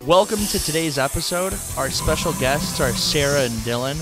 Welcome to today's episode. Our special guests are Sarah and Dylan,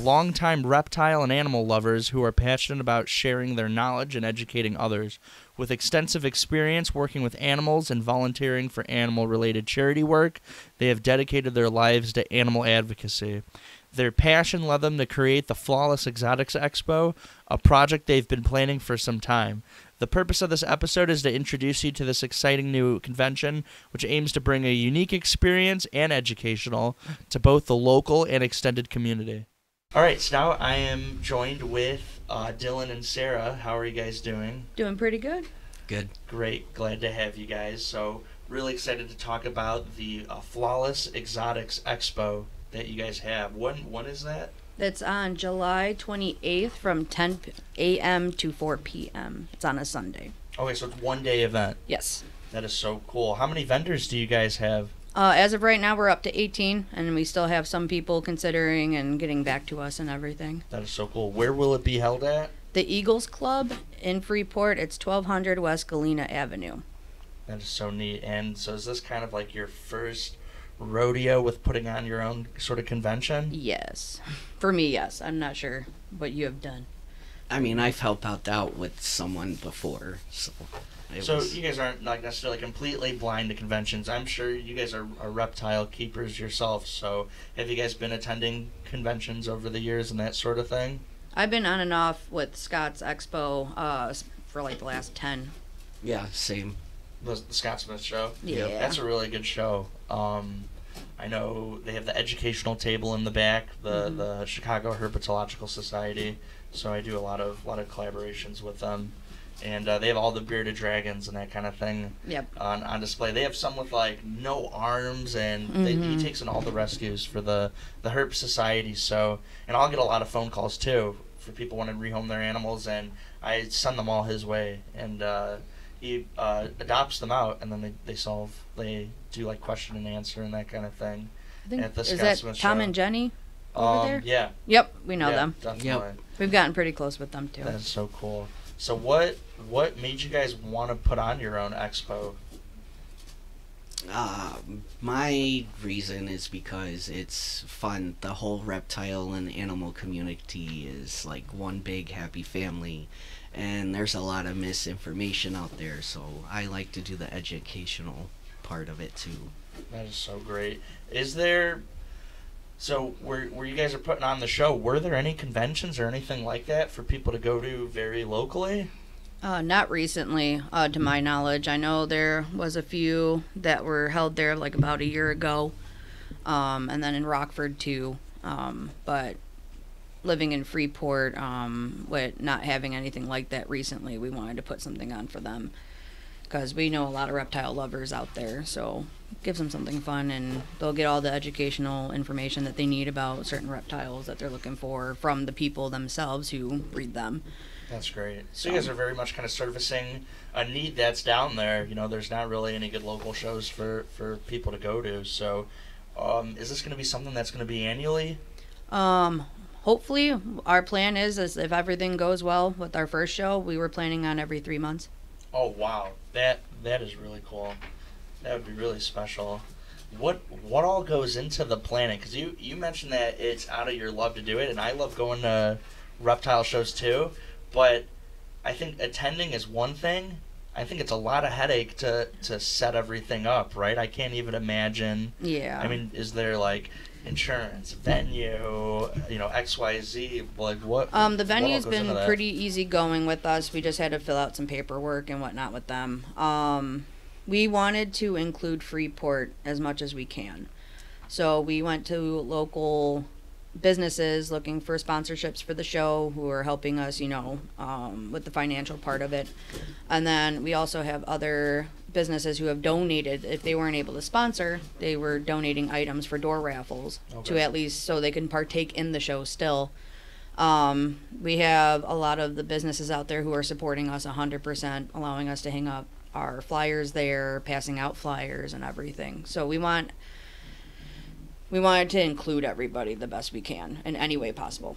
longtime reptile and animal lovers who are passionate about sharing their knowledge and educating others. With extensive experience working with animals and volunteering for animal-related charity work, they have dedicated their lives to animal advocacy. Their passion led them to create the Flawless Exotics Expo, a project they've been planning for some time. The purpose of this episode is to introduce you to this exciting new convention, which aims to bring a unique experience and educational to both the local and extended community. All right, so now I am joined with Dylan and Sarah. How are you guys doing? Doing pretty good. Good. Great. Glad to have you guys. So really excited to talk about the Flawless Exotics Expo that you guys have. When is that? That's on July 28th from 10 a.m. to 4 p.m. It's on a Sunday. Okay, so it's a one-day event. Yes. That is so cool. How many vendors do you guys have? As of right now, we're up to 18, and we still have some people considering and getting back to us and everything. That is so cool. Where will it be held at? The Eagles Club in Freeport. It's 1200 West Galena Avenue. That is so neat. And so is this kind of like your first rodeo with putting on your own sort of convention? Yes. For me, yes. I'm not sure what you have done. I mean, I've helped out with someone before, so... You guys aren't like necessarily completely blind to conventions. I'm sure you guys are reptile keepers yourself, so have you guys been attending conventions over the years and that sort of thing? I've been on and off with Scott's Expo for like the last 10. Yeah, same. The Scott Smith show? Yeah. That's a really good show. I know they have the educational table in the back, the Chicago Herpetological Society, so I do a lot of collaborations with them. And they have all the bearded dragons and that kind of thing on display. They have some with like no arms, and he takes in all the rescues for the Herp Society. So, and I'll get a lot of phone calls too for people wanting to rehome their animals, and I send them all his way. And he adopts them out, and then they do like question and answer and that kind of thing. I think, at the is Scott that Smith Tom show. and Jenny over there? Yeah. Yep, we know them. Definitely. Yep. We've gotten pretty close with them too. That's so cool. So what made you guys want to put on your own expo? My reason is because it's fun. The whole reptile and animal community is like one big happy family, and there's a lot of misinformation out there, so I like to do the educational part of it too. That is so great. Is there... So, where you guys are putting on the show, were there any conventions or anything like that for people to go to very locally? Not recently, to my knowledge. I know there was a few that were held there like about a year ago, and then in Rockford too. But living in Freeport, with not having anything like that recently, we wanted to put something on for them. Because we know a lot of reptile lovers out there, so it gives them something fun, and they'll get all the educational information that they need about certain reptiles that they're looking for from the people themselves who breed them. That's great. So you guys are very much kind of servicing a need that's down there. You know, there's not really any good local shows for people to go to. So is this going to be something that's going to be annually? Hopefully. Our plan is if everything goes well with our first show, we were planning on every 3 months. Oh, wow. That is really cool. That would be really special. What all goes into the planning? Because you mentioned that it's out of your love to do it, and I love going to reptile shows too, but I think attending is one thing. I think it's a lot of headache to set everything up, right? I can't even imagine. Yeah. I mean, is there like insurance, venue, XYZ, like what? The venue's been pretty easy going with us. We just had to fill out some paperwork and whatnot with them. We wanted to include Freeport as much as we can. So we went to local businesses looking for sponsorships for the show who are helping us, with the financial part of it. And then we also have other businesses who have donated. If they weren't able to sponsor, they were donating items for door raffles to at least so they can partake in the show still. We have a lot of the businesses out there who are supporting us 100%, allowing us to hang up our flyers there, passing out flyers and everything. So we wanted to include everybody the best we can in any way possible.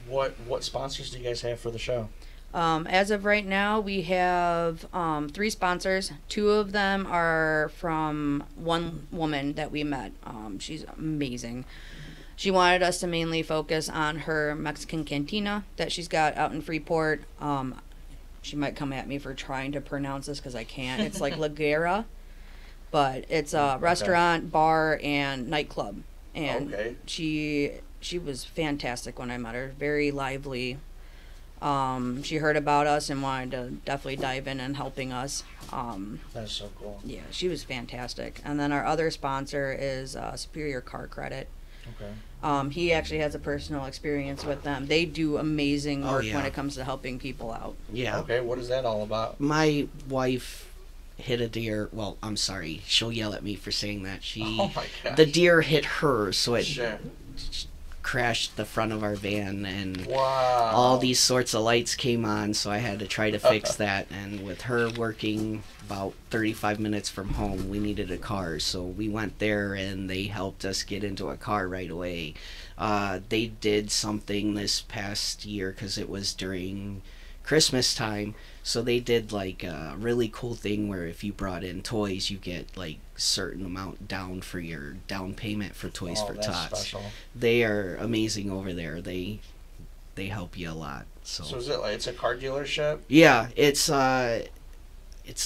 What sponsors do you guys have for the show? As of right now, we have 3 sponsors. 2 of them are from one woman that we met. She's amazing. She wanted us to mainly focus on her Mexican cantina that she's got out in Freeport. She might come at me for trying to pronounce this because I can't. It's like La Guerra, but it's a restaurant, bar, and nightclub. And she was fantastic when I met her. Very lively. She heard about us and wanted to definitely dive in and helping us. That's so cool. Yeah, she was fantastic. And then our other sponsor is Superior Car Credit. Okay. He actually has a personal experience with them. They do amazing work when it comes to helping people out. Yeah. Okay, what is that all about? My wife hit a deer. Well, I'm sorry. She'll yell at me for saying that. Oh my gosh. The deer hit her, so it Sure. crashed the front of our van, and Wow. all these sorts of lights came on, so I had to try to fix that. And with her working about 35 minutes from home, we needed a car, so we went there and they helped us get into a car right away. They did something this past year because it was during Christmas time, so they did like a really cool thing where if you brought in toys, you get like certain amount down for your down payment for Toys for that's Tots. special. They are amazing over there. They help you a lot. So is it like it's a car dealership? Yeah, it's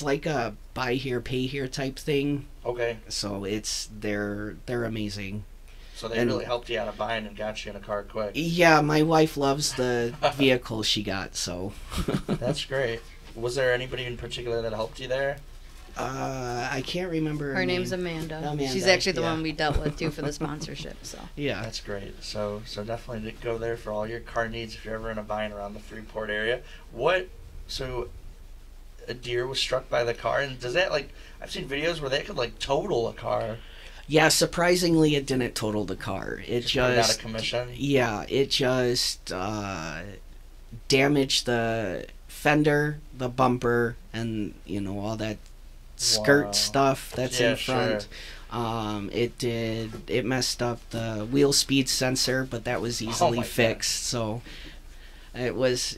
like a buy here pay here type thing. Okay. So they're amazing. So they really helped you out of buying and got you in a car quick. Yeah, my wife loves the vehicle she got, so That's great. Was there anybody in particular that helped you there? I can't remember Her name. name's Amanda. Amanda, She's actually the yeah. one we dealt with too for the sponsorship. So Yeah. That's great. So definitely go there for all your car needs if you're ever in a bind around the Freeport area. So a deer was struck by the car, and does that like I've seen videos where they could like total a car. Yeah, surprisingly it didn't total the car. It Just put it out just of commission. Yeah, it just damaged the fender, the bumper, and all that skirt Wow. stuff that's Yeah, in front. It messed up the wheel speed sensor, but that was easily my God. fixed. So it was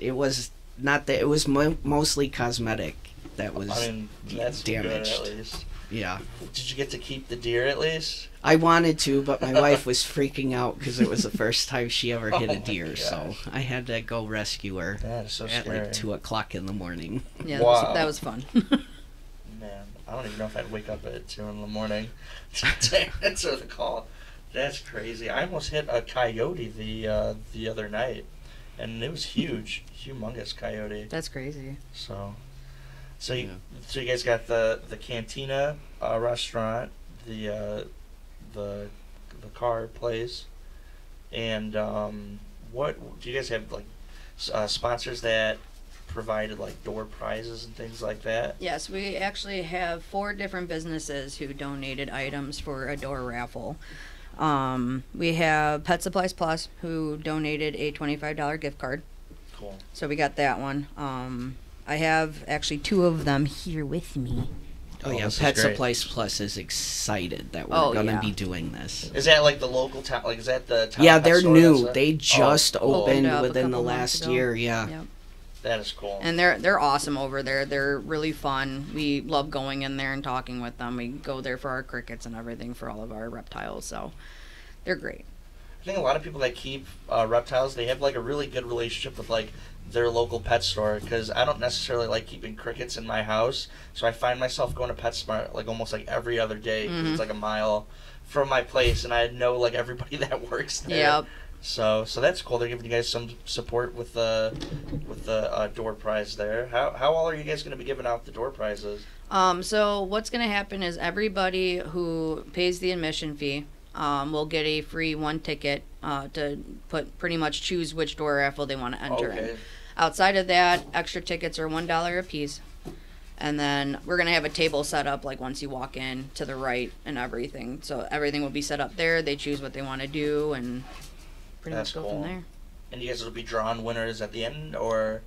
not that, it was mostly cosmetic that was I mean, that's damaged. good at least. Yeah. Did you get to keep the deer at least? I wanted to, but my wife was freaking out because it was the first time she ever hit Oh a my deer, so gosh. I had to go rescue her That is so at scary. like 2:00 in the morning. yeah, Wow. that was fun. Man, I don't even know if I'd wake up at 2 in the morning to answer the call. That's crazy. I almost hit a coyote the other night, and it was huge, humongous coyote. That's crazy. So you guys got the cantina restaurant, the car place, and what do you guys have like sponsors that provided like door prizes and things like that? Yes, we actually have 4 different businesses who donated items for a door raffle. We have Pet Supplies Plus, who donated a $25 gift card. Cool. So we got that one. I have actually 2 of them here with me. Oh yeah, this is Pet great. Supplies Plus is excited that we're Oh, gonna yeah. be doing this. Is that like the local town? Like, is that the town? Yeah, pet they're store new. that's They just cool. opened Opened up a within the couple months last ago. year. Yeah. Yep. That is cool. And they're awesome over there. They're really fun. We love going in there and talking with them. We go there for our crickets and everything for all of our reptiles. So they're great. I think a lot of people that keep reptiles, they have like a really good relationship with like their local pet store, because I don't necessarily like keeping crickets in my house, so I find myself going to PetSmart like almost like every other day 'cause it's like a mile from my place, and I know like everybody that works there. Yep. So that's cool. They're giving you guys some support with the door prize there. How all are you guys going to be giving out the door prizes? So what's going to happen is everybody who pays the admission fee will get a free 1 ticket to pretty much choose which door raffle they want to enter in. Okay. Outside of that, extra tickets are $1 a piece. And then we're going to have a table set up like once you walk in to the right and everything. So everything will be set up there. They choose what they want to do and pretty That's much go cool. from there. And you guys will be drawing winners at the end, or?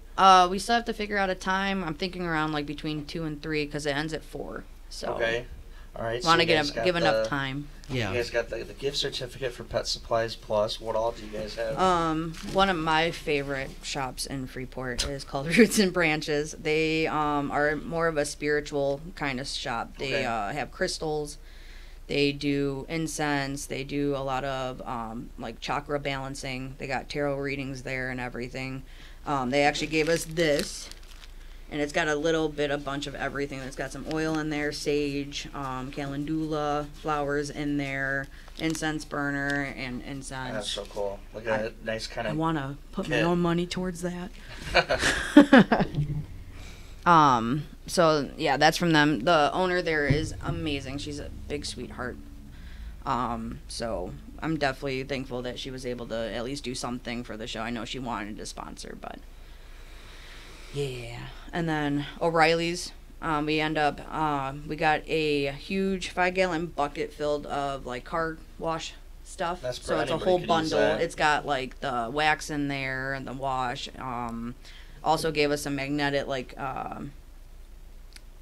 We still have to figure out a time. I'm thinking around like between 2 and 3 because it ends at 4. So Okay. All right. Want so to give enough time. Yeah. You guys got the gift certificate for Pet Supplies Plus. What all do you guys have? One of my favorite shops in Freeport is called Roots and Branches. They are more of a spiritual kind of shop. They have crystals. They do incense. They do a lot of like chakra balancing. They got tarot readings there and everything. They actually gave us this. And it's got a bunch of everything. It's got some oil in there, sage, calendula, flowers in there, incense burner, and incense. That's so cool. Look at that nice kind of. I want to put my own money towards that. So yeah, that's from them. The owner there is amazing. She's a big sweetheart. So I'm definitely thankful that she was able to at least do something for the show. I know she wanted to sponsor, but. Yeah, and then O'Reilly's, we got a huge 5-gallon bucket filled of like car wash stuff. That's so it's a whole bundle. It's got like the wax in there and the wash. Also gave us some magnetic like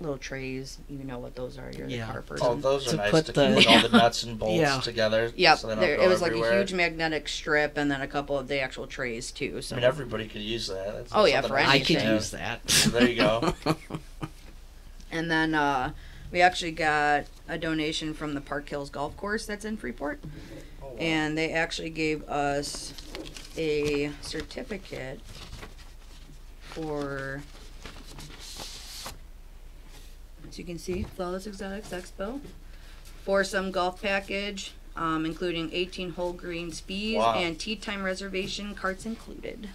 little trays. You know what those are? You're the car person. Oh, those are nice to keep all the nuts and bolts together. Yep, so it was everywhere. Like a huge magnetic strip and then a couple of the actual trays too. So. I mean, everybody could use that. For anything. I could use that. There you go. And then we actually got a donation from the Park Hills Golf Course that's in Freeport. Oh, wow. And they actually gave us a certificate for... As you can see, Flawless Exotics Expo. For some golf package, including 18-hole green speeds and tee time reservation, carts included.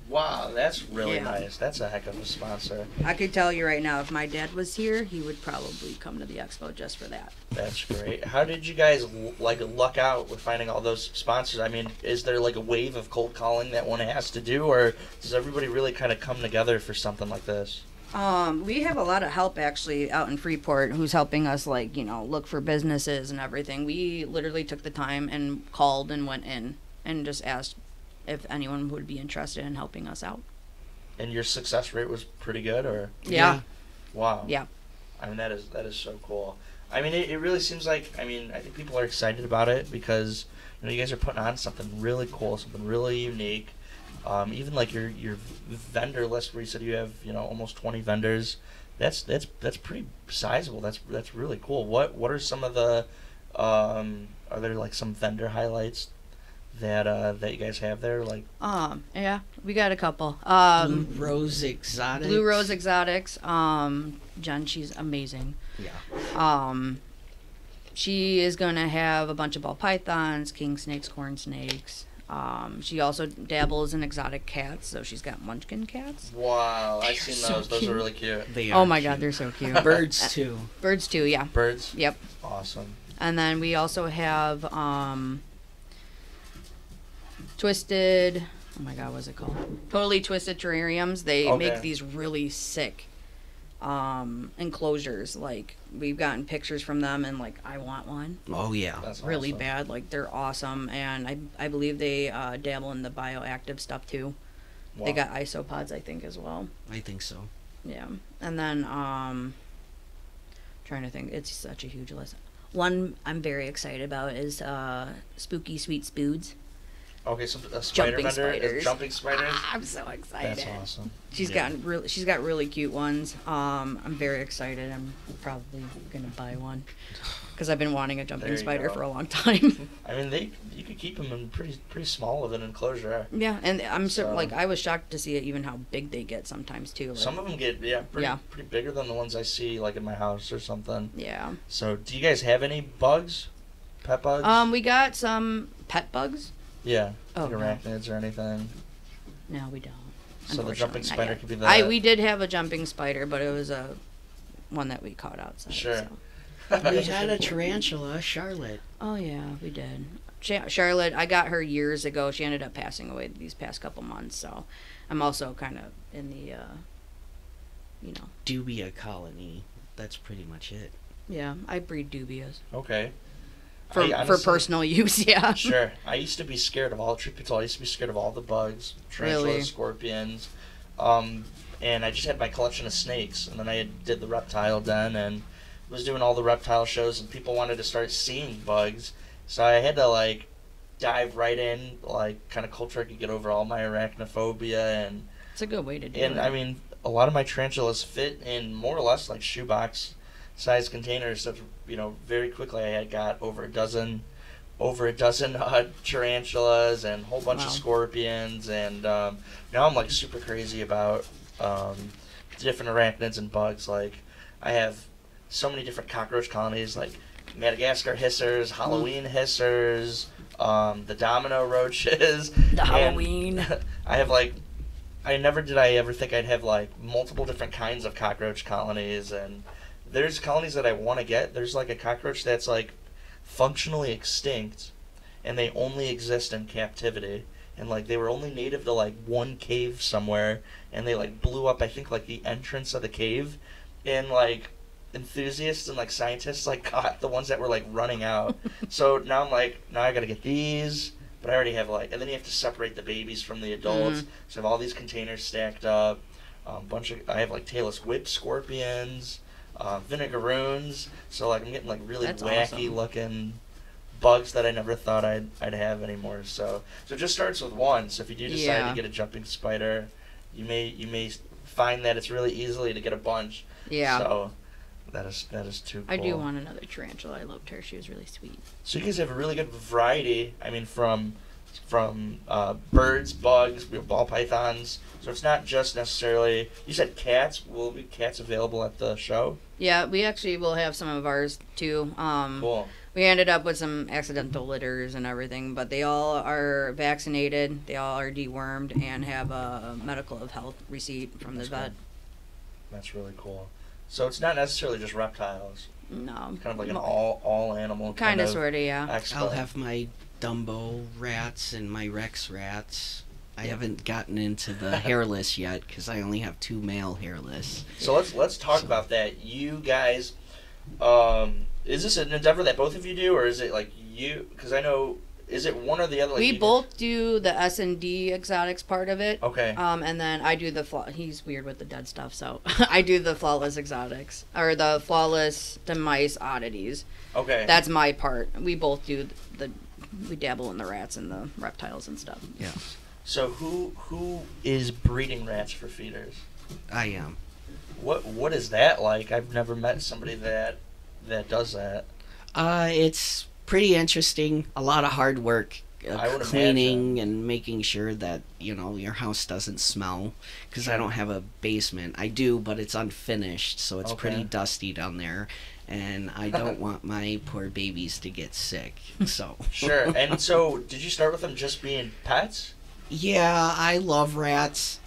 Wow, that's really nice. That's a heck of a sponsor. I could tell you right now, if my dad was here, he would probably come to the expo just for that. That's great. How did you guys luck out with finding all those sponsors? I mean, is there like a wave of cold calling that one has to do, or does everybody really kind of come together for something like this? We have a lot of help actually out in Freeport who's helping us look for businesses and everything. We literally took the time and called and went in and just asked if anyone would be interested in helping us out. And your success rate was pretty good, or? Yeah. Wow. Yeah. I mean, that is so cool. I mean, it really seems like, I think people are excited about it because, you guys are putting on something really cool, something really unique. Even like your vendor list where you said you have, almost 20 vendors. That's pretty sizable. That's really cool. What are some of the, are there like some vendor highlights that you guys have there? Like, yeah, we got a couple. Blue Rose Exotics. Blue Rose Exotics. Jen, she's amazing. Yeah. She is gonna have a bunch of ball pythons, king snakes, corn snakes. She also dabbles in exotic cats, so she's got munchkin cats. Wow, I've seen those. So those are really cute. They are. Oh my God, they're so cute. Birds too. Birds too, yeah. Birds? Yep. Awesome. And then we also have Twisted. Oh my God, what's it called? Totally Twisted terrariums. They make these really sick enclosures. Like, we've gotten pictures from them, and like, I want one. Oh yeah. That's really awesome. bad. Like, they're awesome, and I believe they dabble in the bioactive stuff too. Wow. They got isopods, I think, as well. I think so. Yeah. And then trying to think, it's such a huge list. One I'm very excited about is Spooky Sweet Spoods. Okay, so a spider Jumping vendor, spiders. Jumping spiders. I'm so excited. That's awesome. She's got really cute ones. I'm very excited. I'm probably gonna buy one because I've been wanting a jumping spider for a long time. I mean, you could keep them in pretty small of an enclosure. Yeah, and I was shocked to see even how big they get sometimes too. Like, some of them get pretty bigger than the ones I see like in my house or something. Yeah. So, do you guys have any bugs? Pet bugs? We got some pet bugs. Yeah. Oh, like arachnids or anything. No, we don't. So the jumping spider could be the. We did have a jumping spider, but it was a one that we caught outside. Sure. So. We had a tarantula, Charlotte. Oh yeah, we did. Charlotte, I got her years ago. She ended up passing away these past couple months. So, I'm also kind of in the, Dubia colony. That's pretty much it. Yeah, I breed dubias. Okay. For personal use, yeah. Sure. I used to be scared of all the truth be told. I used to be scared of all the bugs, tarantulas, Really? scorpions, and I just had my collection of snakes. And then I did the reptile den, and was doing all the reptile shows, and people wanted to start seeing bugs. So I had to, like, dive right in, like, kind of cold turkey, get over all my arachnophobia. And it's a good way to do it. And, I mean, a lot of my tarantulas fit in more or less, like, shoebox size containers. So, you know, very quickly I had got over a dozen tarantulas and a whole bunch of scorpions. And now I'm, like, super crazy about different arachnids and bugs. Like, I have so many different cockroach colonies, like Madagascar hissers, Halloween hissers, the domino roaches. The Halloween. I have, like, I ever think I'd have, like, multiple different kinds of cockroach colonies. And there's colonies that I want to get. There's, like, a cockroach that's, like, functionally extinct, and they only exist in captivity. And, like, they were only native to, like, one cave somewhere, and they, like, blew up, I think, like, the entrance of the cave. And, like, enthusiasts and, like, scientists, like, caught the ones that were, like, running out. So now I'm like, now I gotta get these, but I already have, like, and then you have to separate the babies from the adults. So I have all these containers stacked up. I have, like, tailless whip scorpions, vinegaroons. So, like, I'm getting, like, really wacky looking bugs that I never thought I'd have anymore. So it just starts with one. So if you do decide to get a jumping spider, you may find that it's really easily to get a bunch. Yeah. So that is too cool. I do want another tarantula. I loved her. She was really sweet. So you guys have a really good variety. I mean, from birds, bugs, we have ball pythons. So it's not just necessarily. You said cats. Will be cats available at the show? Yeah, we actually will have some of ours too. Cool. We ended up with some accidental litters and everything, but they all are vaccinated. They all are dewormed and have a medical of health receipt from the vet. Cool. That's really cool. So it's not necessarily just reptiles. No. It's kind of like an all animal kind of sort of, yeah. Expo. I'll have my Dumbo rats and my Rex rats. I haven't gotten into the hairless yet because I only have 2 male hairless. So let's talk about that. You guys, is this an endeavor that both of you do, or is it like you? Because I know, is it one or the other? Like we both do the S&D exotics part of it. Okay. And then I do he's weird with the dead stuff, so I do the flawless exotics or the flawless demise oddities. Okay. That's my part. We both do we dabble in the rats and the reptiles and stuff. Yeah. So who is breeding rats for feeders? I am. What is that like? I've never met somebody that does that. It's pretty interesting. A lot of hard work, cleaning and making sure that your house doesn't smell. Because I don't have a basement. I do, but it's unfinished, so it's pretty dusty down there. And I don't want my poor babies to get sick. So Sure. And so, did you start with them just being pets? Yeah, I love rats.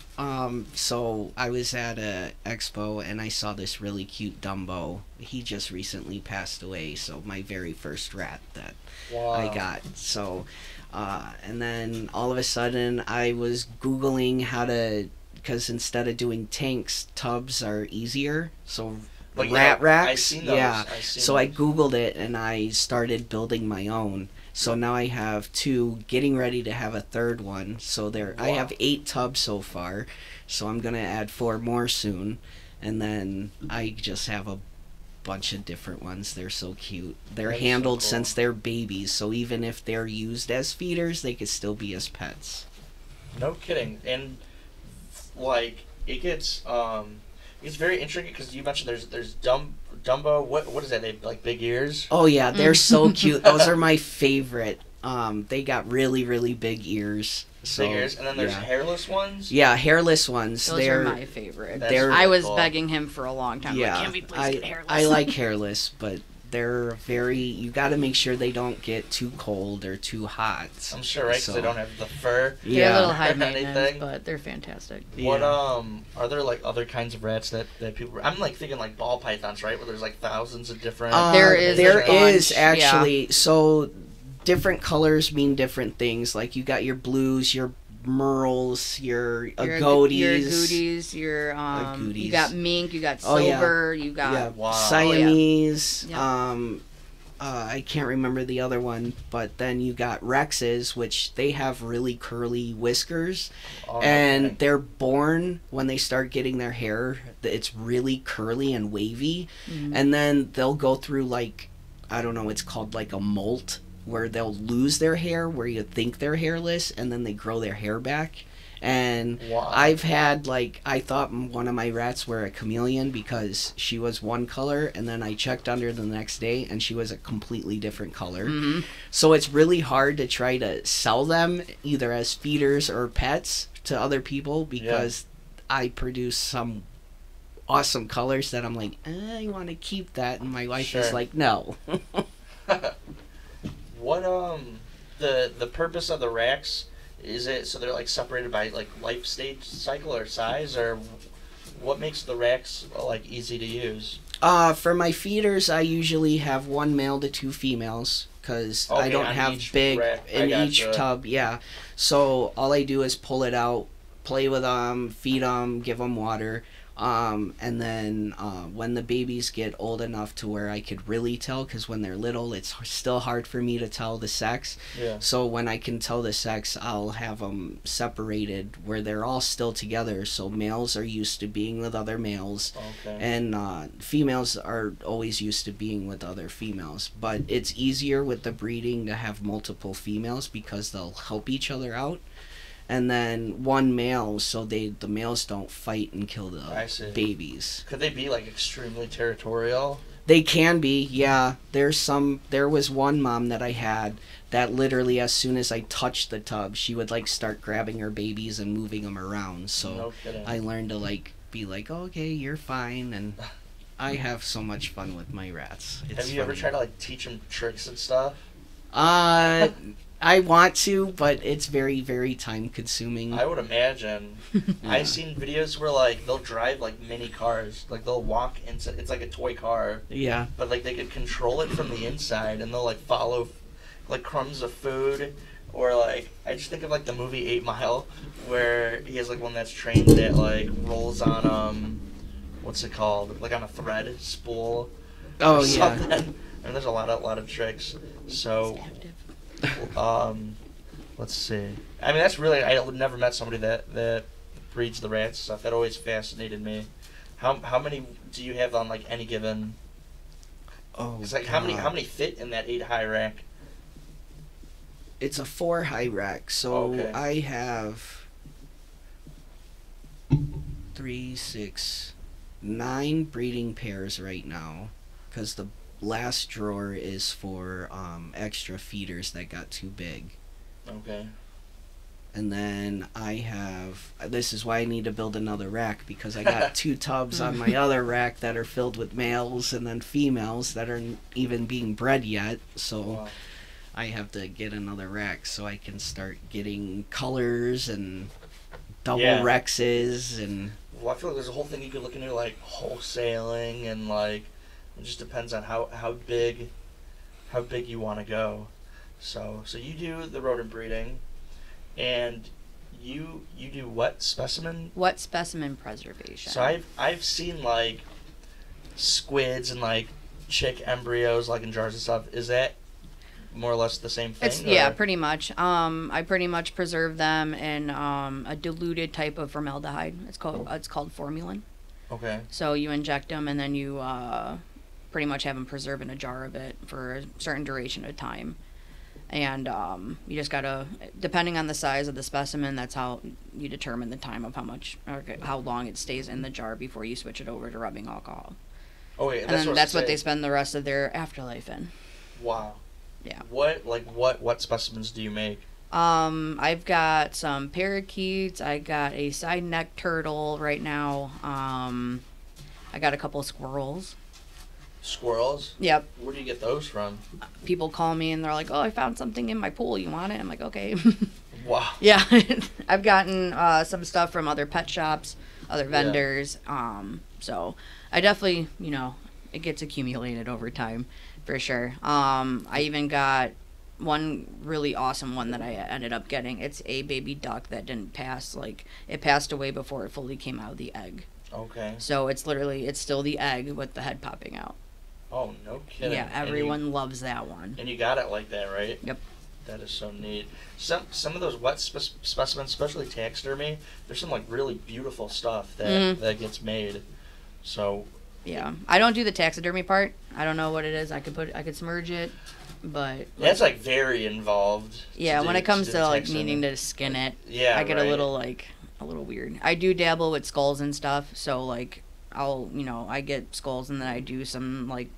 So I was at a expo and I saw this really cute Dumbo. He just recently passed away, so my very first rat that I got. So, and then all of a sudden I was Googling how to, because instead of doing tanks, tubs are easier. So rat racks. I've seen those. Yeah. So I Googled it and I started building my own. So now I have 2, getting ready to have a 3rd one. So I have 8 tubs so far. So I'm going to add 4 more soon. And then I just have a bunch of different ones. They're so cute. They're handled since they're babies. So even if they're used as feeders, they could still be as pets. No kidding. And, like, it gets very intricate because you mentioned there's Dumbo. What is that? They have, like, big ears? Oh yeah, they're so cute. Those are my favorite. They got really, really big ears. So, big ears, and then there's hairless ones. Yeah, hairless ones. Those are my favorite. I was begging him for a long time. Yeah, like, can we please get hairless? I like hairless, but they're you got to make sure they don't get too cold or too hot. I'm sure, right? Because they don't have the fur. They're a little high maintenance, but they're fantastic. What are there like other kinds of rats that people? I'm like thinking like ball pythons, right? Where there's like thousands of different. There is actually so different colors mean different things. Like you got your blues, your merles, your agoutis, your you got mink, you got silver, you got Siamese. I can't remember the other one, but then you got Rexes, which they have really curly whiskers, and they're born when they start getting their hair, it's really curly and wavy, and then they'll go through like, I don't know, it's called like a molt, where they'll lose their hair, where you think they're hairless, and then they grow their hair back. And I've had, like, I thought one of my rats were a chameleon because she was one color, and then I checked under the next day and she was a completely different color. So it's really hard to try to sell them either as feeders or pets to other people because I produce some awesome colors that I'm like, I want to keep that, and my wife is like, no. What the purpose of the racks, is it so they're like separated by like life stage cycle or size, or what makes the racks like easy to use? For my feeders, I usually have one male to two females because I don't have big in each tub. Yeah, so all I do is pull it out, play with them, feed them, give them water. And then when the babies get old enough to where I could really tell, because when they're little, it's still hard for me to tell the sex. So when I can tell the sex, I'll have them separated where they're all still together. So males are used to being with other males, and females are always used to being with other females. But it's easier with the breeding to have multiple females because they'll help each other out. And then one male, so the males don't fight and kill the babies. Could they be like extremely territorial? They can be, yeah. There was one mom that I had that literally, as soon as I touched the tub, she would like start grabbing her babies and moving them around. So I learned to like be like, okay, you're fine, and I have so much fun with my rats. Have you ever tried to like teach them tricks and stuff? I want to, but it's very, very time consuming. I would imagine. I've seen videos where like they'll drive like mini cars, like they'll walk into, it's like a toy car. Yeah. But like they could control it from the inside, and they'll like follow like crumbs of food, or like I just think of like the movie 8 Mile, where he has like one that's trained that like rolls on what's it called, like on a thread spool. Oh or yeah. Something. And there's a lot of tricks. So. Let's see. I mean, that's really, I never met somebody that breeds the rats stuff. That always fascinated me. How many do you have on like any given? It's like how many fit in that 8 high rack? It's a 4 high rack, so I have 3, 6, 9 breeding pairs right now, because the last drawer is for extra feeders that got too big. Okay. And then I have, this is why I need to build another rack, because I got 2 tubs on my other rack that are filled with males and then females that aren't even being bred yet. So I have to get another rack so I can start getting colors and double Rexes and. Well, I feel like there's a whole thing you could look into, like wholesaling, and like it just depends on how big you want to go. So you do the rodent breeding, and you do what specimen? What specimen preservation? So I've seen like squids and like chick embryos like in jars and stuff. Is that more or less the same thing? Yeah, pretty much. I pretty much preserve them in a diluted type of formaldehyde. It's called formalin. Okay. So you inject them, and then you pretty much have them preserved in a jar of it for a certain duration of time. And you just gotta, depending on the size of the specimen, that's how you determine the time of how much or how long it stays in the jar before you switch it over to rubbing alcohol. Oh wait, and that's what they spend the rest of their afterlife in. Wow. Yeah. What specimens do you make? I've got some parakeets. I got a side neck turtle right now. I got a couple of squirrels. Squirrels? Yep. Where do you get those from? People call me and they're like, "Oh, I found something in my pool. You want it?" I'm like, "Okay." Wow. Yeah. I've gotten some stuff from other pet shops, other vendors. So I definitely, it gets accumulated over time, for sure. I even got one really awesome one that I ended up getting. It's a baby duck that didn't pass. Like, it passed away before it fully came out of the egg. Okay. So it's still the egg with the head popping out. Oh, no kidding. Yeah, everyone loves that one. And you got it like that, right? Yep. That is so neat. Some of those wet specimens, especially taxidermy, there's some like really beautiful stuff that gets made. So. Yeah, I don't do the taxidermy part. I don't know what it is. I could submerge it, but that's like very involved. Yeah, when it comes to like needing to skin it, yeah, I get a little weird. I do dabble with skulls and stuff, so like I get skulls and then I do some like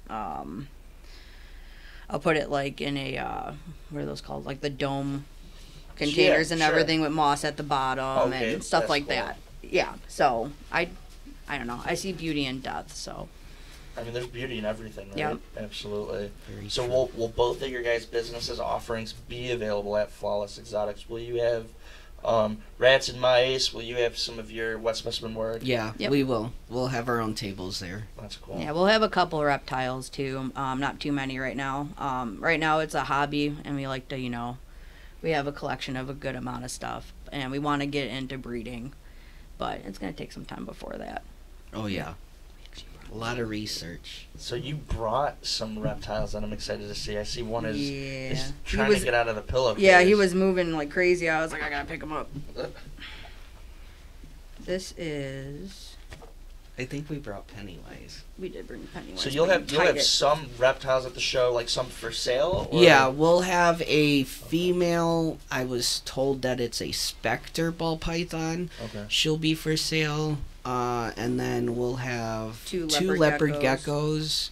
I'll put it like in a what are those called? Like the dome containers and everything with moss at the bottom and stuff like that. Yeah, so I don't know. I see beauty in death, so. I mean, there's beauty in everything, right? Yep. Absolutely. So will both of your guys' businesses offerings be available at Flawless Exotics? Will you have rats and mice? Will you have some of your wet specimen work? Yeah, we will. We'll have our own tables there. That's cool. Yeah, we'll have a couple of reptiles, too. Not too many right now. Right now it's a hobby, and we like to, we have a collection of a good amount of stuff, and we want to get into breeding. But it's going to take some time before that. Oh, yeah. A lot of research. So you brought some reptiles that I'm excited to see. I see one is trying to get out of the pillowcase. Yeah, he was moving like crazy. I was like, I got to pick him up. This is... I think we brought Pennywise. We did bring Pennywise. So you'll have some reptiles at the show, like some for sale? Or? Yeah, we'll have a female. I was told that it's a specter ball python. Okay. She'll be for sale. And then we'll have two leopard geckos.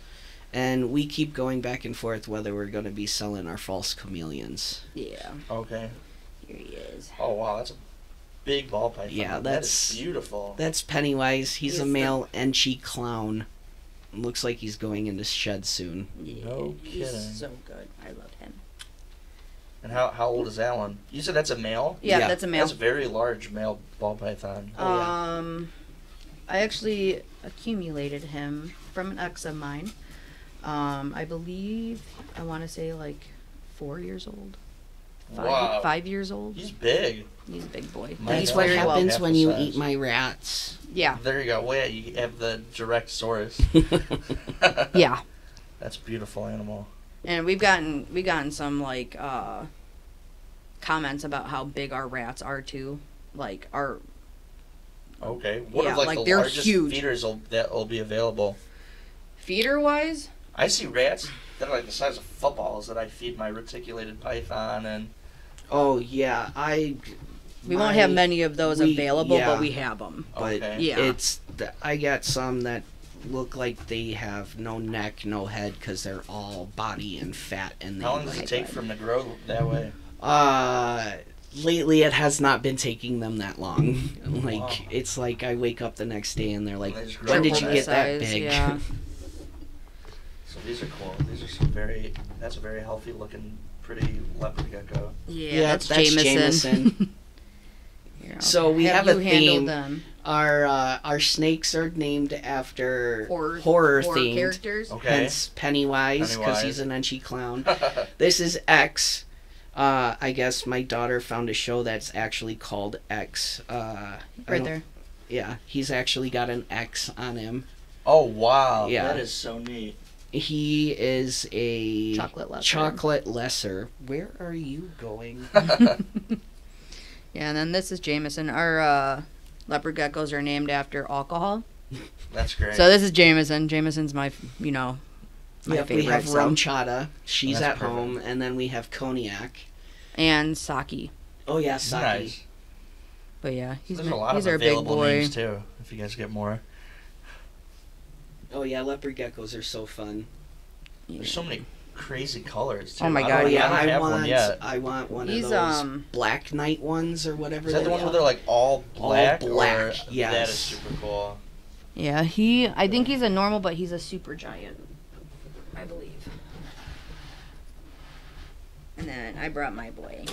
And we keep going back and forth whether we're going to be selling our false chameleons. Yeah. Okay. Here he is. Oh, wow, that's a big ball python. Yeah, that is beautiful. That's Pennywise. He's a male Enchi clown. Looks like he's going into shed soon. Yeah, no kidding. He's so good. I love him. And how old is that one? You said that's a male? Yeah, that's a male. That's a very large male ball python. I actually accumulated him from an ex of mine. I believe, I want to say like 4 years old. Wow. 5 years old. He's big. He's a big boy. That's what happens when you eat my rats. Yeah. There you go. Well, you have the direct source. Yeah. That's a beautiful animal. And we've gotten some like comments about how big our rats are too. Like our. Okay. What are like the they're largest huge. feeders that will be available? Feeder wise? I see rats that are like the size of footballs that I feed my reticulated python and. Oh yeah, we won't have many of those available, but we have them. But okay. I got some that look like they have no neck, no head, because they're all body and fat. And how long does it take for them to grow that way? Lately it has not been taking them that long. It's like I wake up the next day and they're like, when did you get that big? Yeah. So these are cool. These are that's a very healthy looking, pretty leopard gecko. Yeah, that's Jameson. So we have a theme. Our snakes are named after horror themed characters. Okay. Hence Pennywise, because he's an Enchi clown. This is X. I guess my daughter found a show that's actually called X. Right there. Yeah, he's actually got an X on him. Oh wow! Yeah. That is so neat. He is a chocolate lesser. Where are you going? Yeah, and then this is Jameson. Our leopard geckos are named after alcohol. That's great. So this is Jameson. Jameson's my favorite. We have rum chata. She's at home, and then we have cognac and sake. Oh yeah, sake. Nice. But yeah, he's our big boy names too. If you guys get more. Oh yeah, leopard geckos are so fun. Yeah. There's so many crazy colors too. Oh my god! I want one of those Black Knight ones or whatever. Is that the one where they're like all black? All black. Yes. That is super cool. Yeah, I think he's a normal, but he's a super giant, I believe. And then I brought my boy.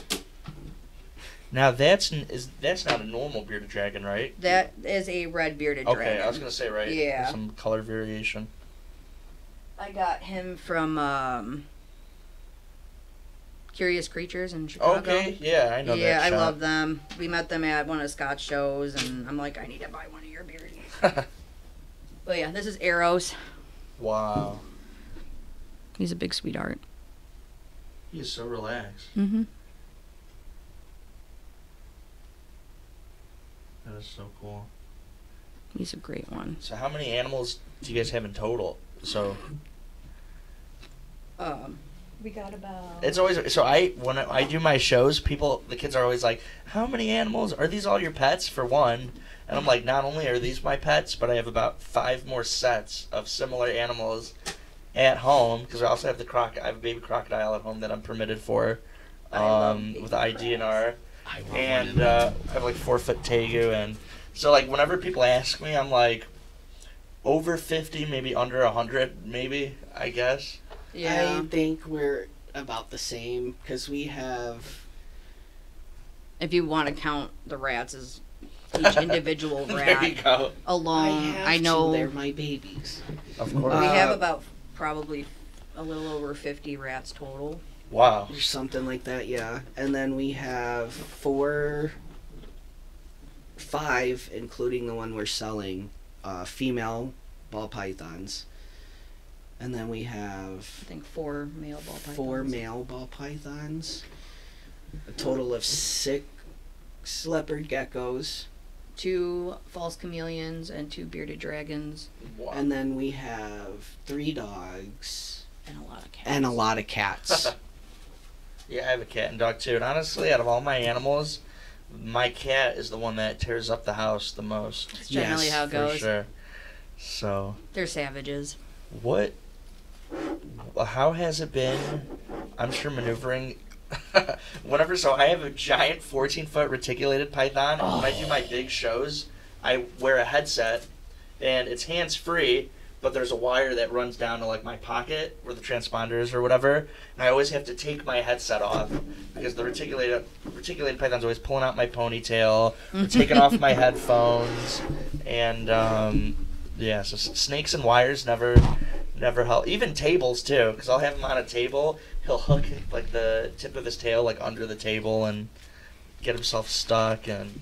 Now that's not a normal bearded dragon, right? That is a red bearded dragon. Okay, I was gonna say right. Yeah. There's some color variation. I got him from Curious Creatures in Chicago. Okay, yeah, I know that. Yeah, I love them. We met them at one of the Scotch shows, and I'm like, I need to buy one of your beardies. But yeah, this is Arrows. Wow. He's a big sweetheart. He is so relaxed. Mm-hmm. That is so cool. He's a great one. So how many animals do you guys have in total? So We got about... it's always when I do my shows, the kids are always like, "How many animals are these? All your pets?" For one, and I'm like, not only are these my pets, but I have about 5 more sets of similar animals at home because I also have I have a baby crocodile at home that I'm permitted for, with IDNR, and I have like 4-foot tegu, and so like whenever people ask me, I'm like, over 50, maybe under 100, maybe I guess. Yeah. I think we're about the same because we have. If you want to count the rats as each individual rat There you go. alone, I know they're my babies. Of course. we have about probably a little over 50 rats total. Wow. Or something like that, yeah. And then we have 5, including the one we're selling, female ball pythons. And then we have I think 4 male ball pythons. 4 male ball pythons. A total of 6 leopard geckos. 2 false chameleons and 2 bearded dragons. Wow. And then we have 3 dogs. And a lot of cats. And a lot of cats. Yeah, I have a cat and dog too. And honestly, out of all my animals, my cat is the one that tears up the house the most. That's generally Yes, how it For goes. sure. So, They're savages. how has it been? I'm sure maneuvering. So I have a giant 14-foot reticulated python. And when I do my big shows, I wear a headset, and it's hands-free, but there's a wire that runs down to like my pocket where the transponder is or whatever. And I always have to take my headset off because the reticulated python's always pulling out my ponytail or taking off my headphones. And yeah, so snakes and wires never help. Even tables too, because I'll have him on a table. He'll hook like the tip of his tail like under the table and get himself stuck, and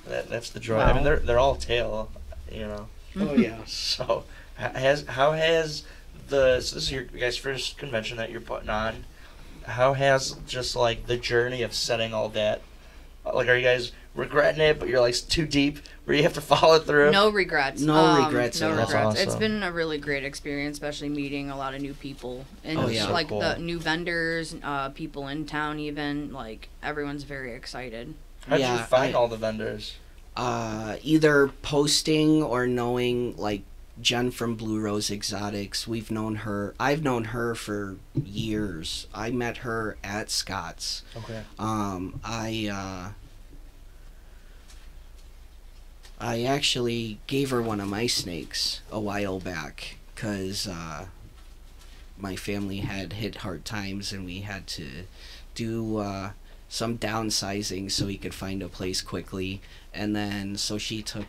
that's the joy. Wow. I mean, they're all tail, you know. Oh, yeah. So so this is your guys' first convention that you're putting on. How has just like the journey of setting all that? Like, are you guys regretting it, but you're like too deep where you have to follow through? No regrets. No regrets No at all. regrets. That's It's awesome. been a really great experience, especially meeting a lot of new people and Oh, yeah. like So cool. the new vendors, people in town. Even like everyone's very excited. How'd Yeah, you find all the vendors? Either posting or knowing, like, Jen from Blue Rose Exotics. I've known her for years. I met her at Scott's. Okay. I actually gave her one of my snakes a while back because my family had hit hard times and we had to do some downsizing so we could find a place quickly. And then so she took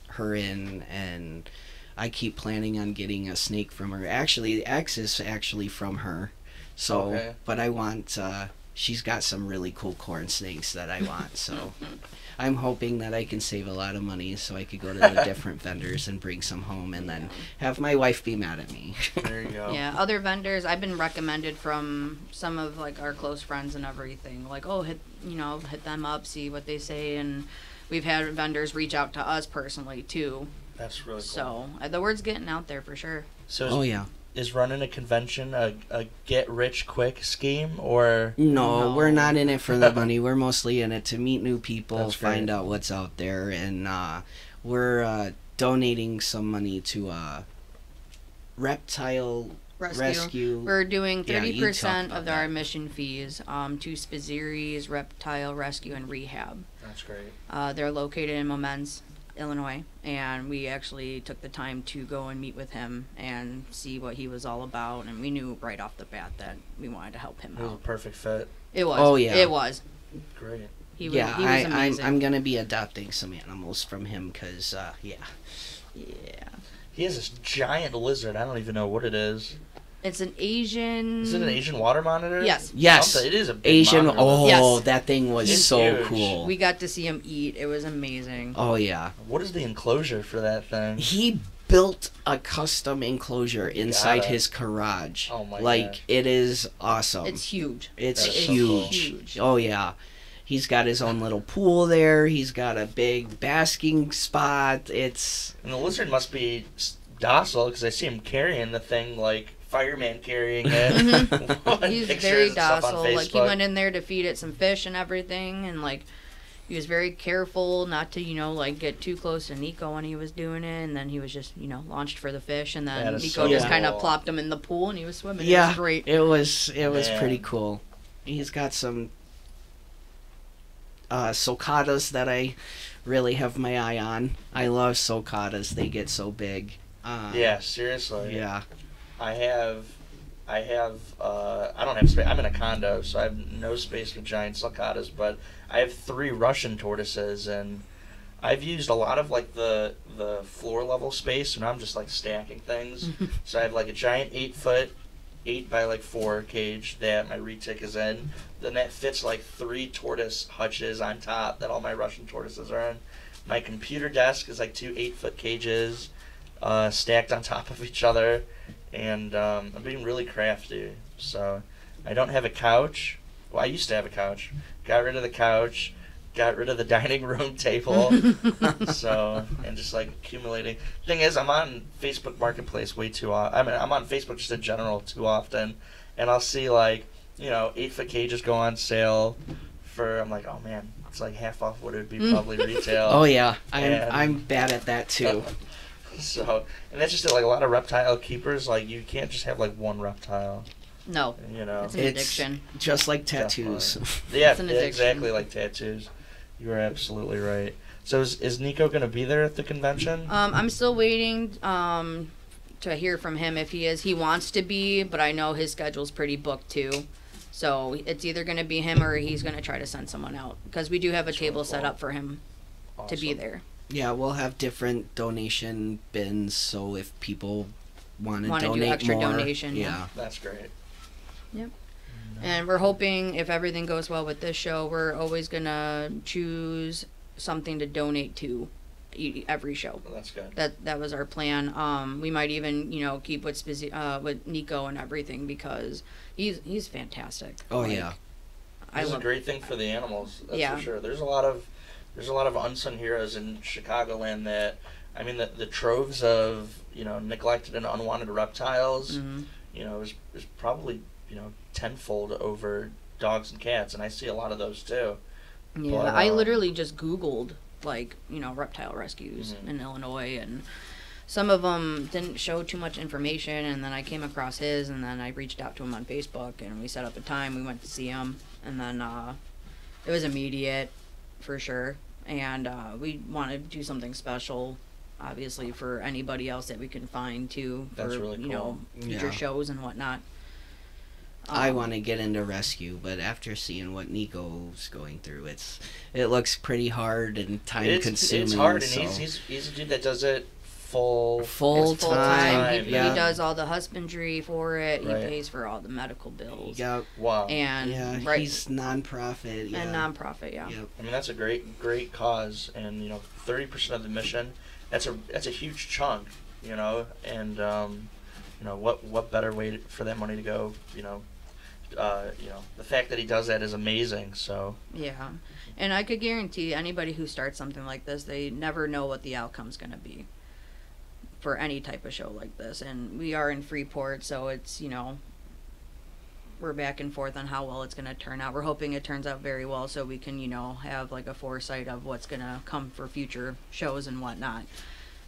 her in, and I keep planning on getting a snake from her. Actually, the X is actually from her. So, Okay. but I want, she's got some really cool corn snakes that I want, so I'm hoping that I can save a lot of money so I could go to the different vendors and bring some home and then have my wife be mad at me. There you go. Yeah, other vendors I've been recommended from some of like our close friends and everything. Like, oh, hit them up, see what they say, and we've had vendors reach out to us personally too. That's really cool. So the word's getting out there for sure. So Oh, yeah. is running a convention a get-rich-quick scheme, or... No, No. we're not in it for the money. We're mostly in it to meet new people, That's find great. out what's out there, and we're donating some money to Reptile Rescue. We're doing Yeah, you 30% talked about of our that. admission fees to Spazieres, Reptile Rescue, and Rehab. That's great. They're located in Momence, Illinois, and we actually took the time to go and meet with him and see what he was all about, and we knew right off the bat that we wanted to help him It was a out. perfect fit. It was. Oh, yeah. It was. Great. He was, Yeah, he was amazing. I'm gonna be adopting some animals from him because yeah. Yeah. He has this giant lizard. I don't even know what it is. It's an Asian... Is it an Asian water monitor? Yes. Yes, Something. It is a big Asian. monitor. Oh, Yes. that thing was It's so huge. cool. We got to see him eat. It was amazing. Oh yeah, What is the enclosure for that thing? he built a custom enclosure inside Got it. his garage. Oh my Like, gosh. it is awesome. It's huge. It's That is so huge. cool. Oh, yeah. He's got his own little pool there. He's got a big basking spot. It's... And the lizard must be docile because I see him carrying the thing like fireman carrying it. He's Pictures very and stuff on docile. Like, he Facebook. went in there to feed it some fish and everything, and like, he was very careful not to, like, get too close to Nico when he was doing it, and then he was just, launched for the fish, and then That is Nico so just kind of cool. plopped him in the pool, and he was swimming. It Yeah, was great. it was Man. pretty cool. He's got some sulcatas that I really have my eye on. I love sulcatas. They get so big. Yeah, seriously. Yeah. I don't have space. I'm in a condo, so I have no space for giant sulcatas, but I have 3 Russian tortoises, and I've used a lot of like the floor level space, and I'm just like stacking things. So I have like a giant 8-foot, 8 by like 4 cage that my retic is in. Then that fits like 3 tortoise hutches on top that all my Russian tortoises are in. My computer desk is like 2 8-foot cages, stacked on top of each other. And I'm being really crafty. So I don't have a couch. Well, I used to have a couch. Got rid of the couch. Got rid of the dining room table. So, and just like accumulating. Thing is, I'm on Facebook Marketplace way too often. I mean, I'm on Facebook just in general too often. And I'll see like, 8-foot cages go on sale for, I'm like, oh man, it's like half off what it would be probably retail. Oh, yeah. And- I'm bad at that, too. So, and that's just it, like a lot of reptile keepers, like you can't just have like one reptile, No, it's an It's- addiction. Just like tattoos. Yeah, It's an addiction. exactly like tattoos. You are absolutely right. So is Nico going to be there at the convention? I'm still waiting to hear from him if he is. He wants to be, but I know his schedule's pretty booked too. So it's either going to be him or he's going to try to send someone out, because we do have a That's table really set cool. up for him to be Awesome. there. Yeah, we'll have different donation bins, so if people want to Wanna do donate extra more, donation, yeah. That's great. Yep. And we're hoping, if everything goes well with this show, we're always going to choose something to donate to every show. Well, that's good. That was our plan. We might even, keep with Nico and everything, because he's fantastic. Oh, Like, yeah. I This is a love great thing for the animals. That's Yeah. for sure. There's a lot of unsung heroes in Chicagoland that, I mean, the troves of neglected and unwanted reptiles, Mhm. is probably tenfold over dogs and cats, and I see a lot of those too. Yeah, But, I literally just Googled, like, reptile rescues Mhm. in Illinois, and some of them didn't show too much information, and then I came across his, and then I reached out to him on Facebook, and we set up a time, we went to see him, and then it was immediate, for sure, and we want to do something special, obviously, for anybody else that we can find, too, for, That's really cool. future Yeah. shows and whatnot. I want to get into rescue, but after seeing what Nico's going through, it looks pretty hard and time consuming. It's hard, and so. he's a dude that does it full It's full full time. time. He Yeah. does all the husbandry for it. Right. He pays for all the medical bills. Yep. Wow. And Yeah, right, he's nonprofit. Yeah. and nonprofit, yeah. Yep. I mean, that's a great cause, and 30% of the mission. That's a huge chunk, and what better way for that money to go? The fact that he does that is amazing. So Yeah. And I could guarantee anybody who starts something like this, they never know what the outcome's going to be for any type of show like this. And we are in Freeport, so it's, we're back and forth on how well it's going to turn out. We're hoping it turns out very well, so we can, have like a foresight of what's going to come for future shows and whatnot.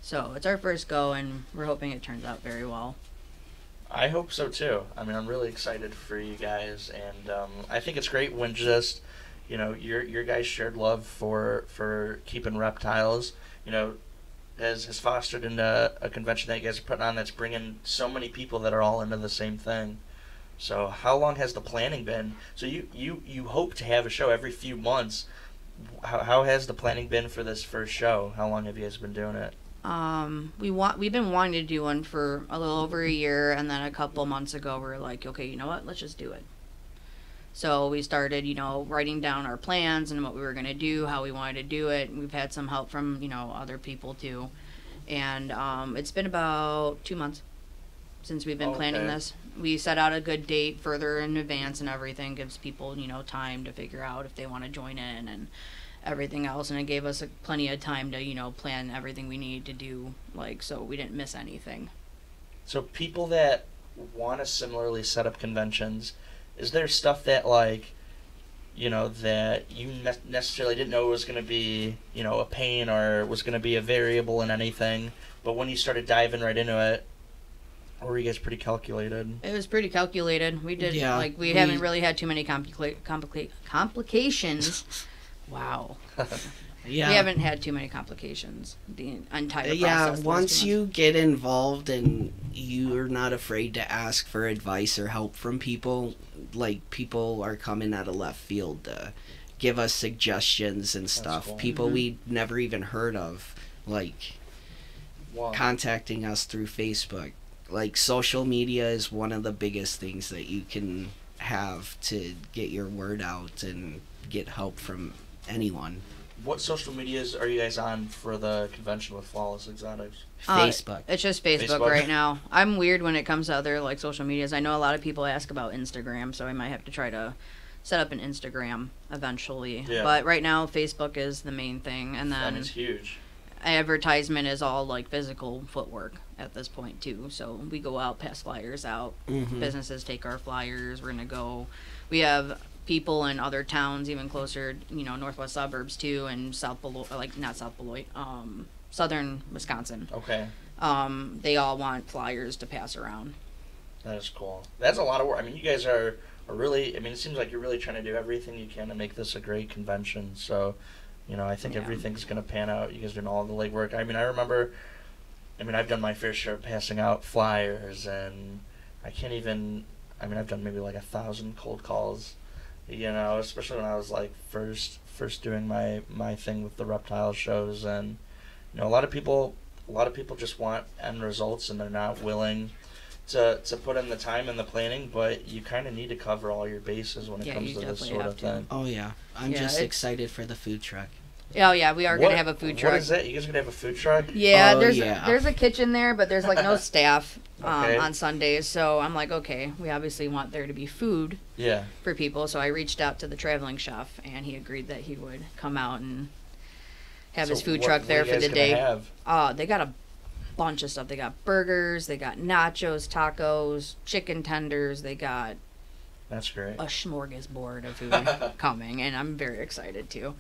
So it's our first go, and we're hoping it turns out very well. I hope so too. I mean, I'm really excited for you guys, and I think it's great when just your guys' shared love for keeping reptiles, has fostered into a convention that you guys are putting on that's bringing so many people that are all into the same thing. So how long has the planning been? So you hope to have a show every few months. How has the planning been for this first show? How long have you guys been doing it? We've been wanting to do one for a little over a year, and then a couple months ago we were like, okay, you know what, let's just do it. So we started, writing down our plans and what we were going to do, how we wanted to do it. We've had some help from, other people too. And it's been about 2 months since we've been planning Okay. this. We set out a good date further in advance and everything, gives people, time to figure out if they want to join in and everything else. And it gave us plenty of time to, plan everything we need to do, so we didn't miss anything. So people that want to similarly set up conventions, is there stuff that that you necessarily didn't know was going to be, a pain or was going to be a variable in anything, but when you started diving right into it, or were you guys pretty calculated? It was pretty calculated. We did, we haven't really had too many complications. Wow. Yeah. We haven't had too many complications. The entire process. Yeah, once you get involved and you're not afraid to ask for advice or help from people, people are coming out of left field to give us suggestions and stuff. Cool. People we'd never even heard of, Wow. contacting us through Facebook. Social media is one of the biggest things that you can have to get your word out and get help from anyone. What social medias are you guys on for the convention with Flawless Exotics? Facebook. It's just Facebook right now. I'm weird when it comes to other social medias. I know a lot of people ask about Instagram, so I might have to try to set up an Instagram eventually. Yeah. But right now, Facebook is the main thing, and then And it's huge. advertisement is all physical footwork at this point too. So we go out, pass flyers out. Mhm. Businesses take our flyers. We're gonna go. We have people in other towns, even closer, northwest suburbs too, and South Beloit, not South Beloit, southern Wisconsin. Okay. They all want flyers to pass around. That is cool. That's a lot of work. I mean, you guys are really, it seems like you're really trying to do everything you can to make this a great convention. So, I think everything's going to pan out. You guys are doing all the legwork. I remember, I've done my fair share of passing out flyers, and I've done maybe 1,000 cold calls, especially when I was first doing my thing with the reptile shows. And, a lot of people just want end results, and they're not willing to put in the time and the planning, but you kind of need to cover all your bases when it comes to this sort of thing. Oh, yeah. I'm just excited for the food truck. Oh yeah, we are gonna have a food truck. What is that? You guys gonna have a food truck? Yeah, Oh, there's a kitchen there, but there's no staff Okay. on Sundays. So I'm okay, we obviously want there to be food Yeah. for people. So I reached out to the traveling chef, and he agreed that he would come out and have his food truck there for the day. They got a bunch of stuff. They got burgers, they got nachos, tacos, chicken tenders. They got That's great. a smorgasbord of food coming, and I'm very excited too.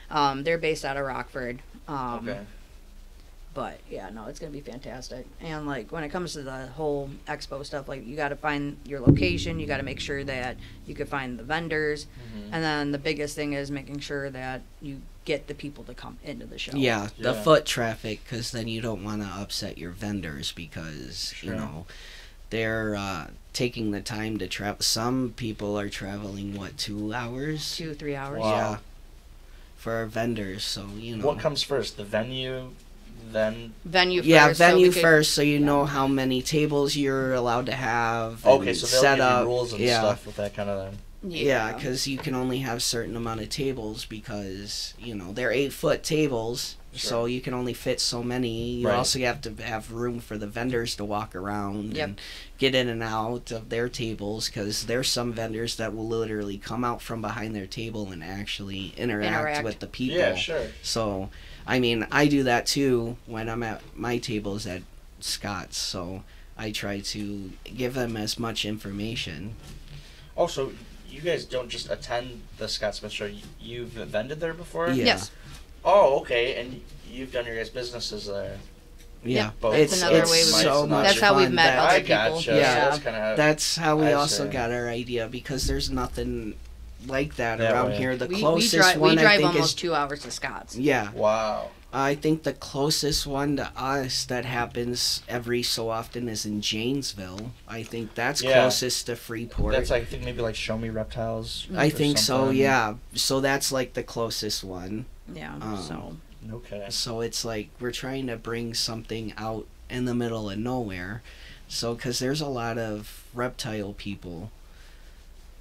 They're based out of Rockford. Okay. But yeah, no, it's gonna be fantastic. And when it comes to the whole expo stuff, you got to find your location. You got to make sure that you can find the vendors, and then the biggest thing is making sure that you get the people to come into the show. Yeah, the foot traffic, because then you don't want to upset your vendors because, they're taking the time to travel. Some people are traveling, 2 hours? 2-3 hours. Wow. Yeah. For our vendors, so, What comes first, the venue, then? Venue first. Yeah, venue first, so you know how many tables you're allowed to have. Okay, and so they'll set give up. you rules and stuff with that kind of thing. Yeah, because you can only have certain amount of tables because, they're 8-foot tables, so you can only fit so many. You also have to have room for the vendors to walk around and get in and out of their tables, because there's some vendors that will literally come out from behind their table and actually interact with the people. Yeah, sure. So, I do that too when I'm at my tables at Scott's, so I try to give them as much information. Also, you guys don't just attend the Scott Smith show. You've vended there before? Yeah. Yes. Oh, okay. And you've done your guys' businesses there. Yeah, Both. That's another way we so much That's how we've fun met that- other I people. gotcha. Yeah. That's kind of That's how we I also see. got our idea, because there's nothing like that That around way. here. The We closest drive one I think almost is 2 hours to Scott's. yeah. wow. I think the closest one to us that happens every so often is in Janesville. I think that's closest to Freeport. That's I think maybe Show Me Reptiles. I or think so. something. Yeah. So that's the closest one. Yeah. So Okay. So it's we're trying to bring something out in the middle of nowhere. So, because there's a lot of reptile people.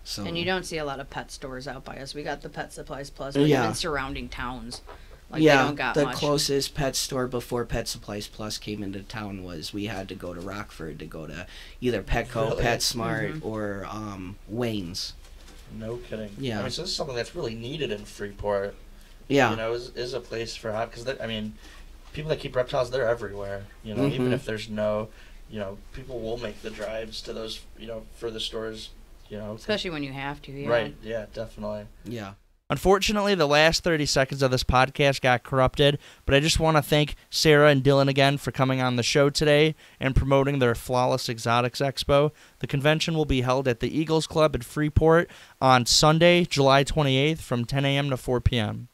So. and you don't see a lot of pet stores out by us. We got the Pet Supplies Plus, but even surrounding towns. Like, they don't got the much. closest pet store before Pet Supplies Plus came into town was we had to go to Rockford to go to either Petco, Really? PetSmart, or Wayne's. No kidding. Yeah. I mean, so this is something that's really needed in Freeport. Yeah. You know, is a place for because I mean, people that keep reptiles, they're everywhere. You know, even if there's no, you know, people will make the drives to those, you know, for the stores. You know, Especially when you have to. Yeah. Right. Yeah. Definitely. Yeah. Unfortunately, the last 30 seconds of this podcast got corrupted, but I just want to thank Sarah and Dylan again for coming on the show today and promoting their Flawless Exotics Expo. The convention will be held at the Eagles Club at Freeport on Sunday, July 28th from 10 a.m. to 4 p.m.